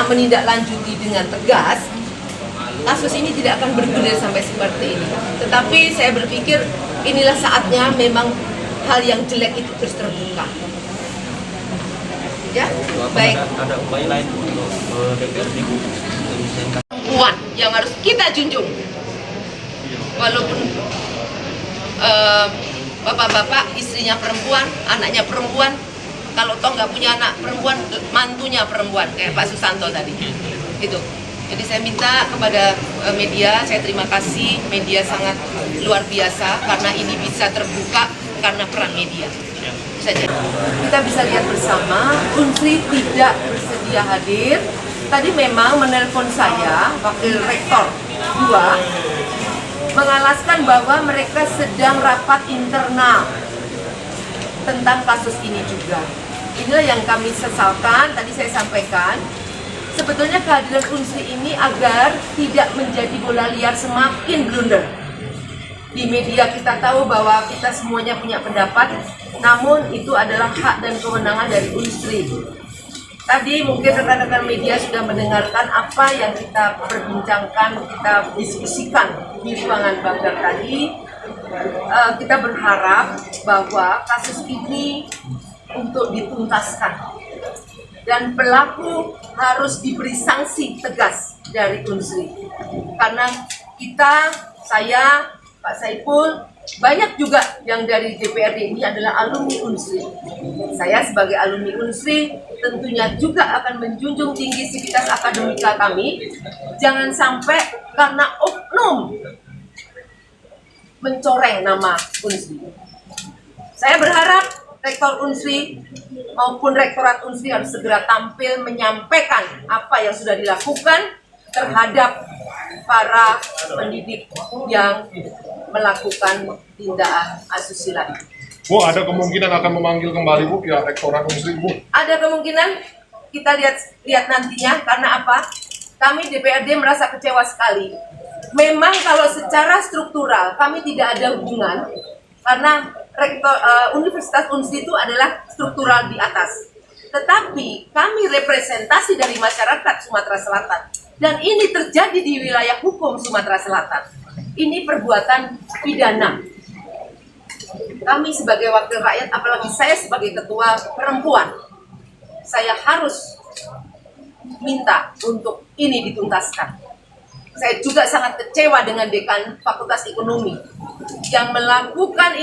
menindaklanjuti dengan tegas, kasus ini tidak akan bergulir sampai seperti ini. Tetapi saya berpikir inilah saatnya memang hal yang jelek itu terus terbuka. Ya, baik. Ada upaya lain untuk DPRD Perempuan yang harus kita junjung. Walaupun bapak-bapak istrinya perempuan, anaknya perempuan, kalau toh nggak punya anak perempuan, mantunya perempuan kayak Pak Susanto tadi. Itu. Jadi saya minta kepada media, saya terima kasih, media sangat luar biasa karena ini bisa terbuka karena peran media. Saja. Kita bisa lihat bersama, Unsri tidak bersedia hadir. Tadi memang menelpon saya, Wakil Rektor 2, mengalaskan bahwa mereka sedang rapat internal tentang kasus ini juga. Inilah yang kami sesalkan, tadi saya sampaikan. Sebetulnya kehadiran Unsri ini agar tidak menjadi bola liar semakin blunder. Di media kita tahu bahwa kita semuanya punya pendapat, namun itu adalah hak dan kewenangan dari Unsri. Tadi mungkin rekan-rekan media sudah mendengarkan apa yang kita perbincangkan, kita diskusikan di ruangan banggar tadi. Kita berharap bahwa kasus ini untuk dituntaskan dan pelaku harus diberi sanksi tegas dari Unsri. Karena kita, saya, Pak Saiful, banyak juga yang dari DPRD ini adalah alumni Unsri. Saya sebagai alumni Unsri tentunya juga akan menjunjung tinggi sivitas akademika kami. Jangan sampai karena oknum mencoreng nama Unsri. Saya berharap Rektor Unsri maupun Rektorat Unsri harus segera tampil menyampaikan apa yang sudah dilakukan terhadap para pendidik yang melakukan tindakan asusila. Bu, ada kemungkinan akan memanggil kembali Bu pihak Rektorat Unsri, Bu? Ada kemungkinan, kita lihat nantinya. Karena apa? Kami DPRD merasa kecewa sekali. Memang kalau secara struktural kami tidak ada hubungan, karena Universitas Unsri itu adalah struktural di atas. Tetapi kami representasi dari masyarakat Sumatera Selatan. Dan ini terjadi di wilayah hukum Sumatera Selatan. Ini perbuatan pidana. Kami sebagai wakil rakyat, apalagi saya sebagai ketua perempuan, saya harus minta untuk ini dituntaskan. Saya juga sangat kecewa dengan Dekan Fakultas Ekonomi yang melakukan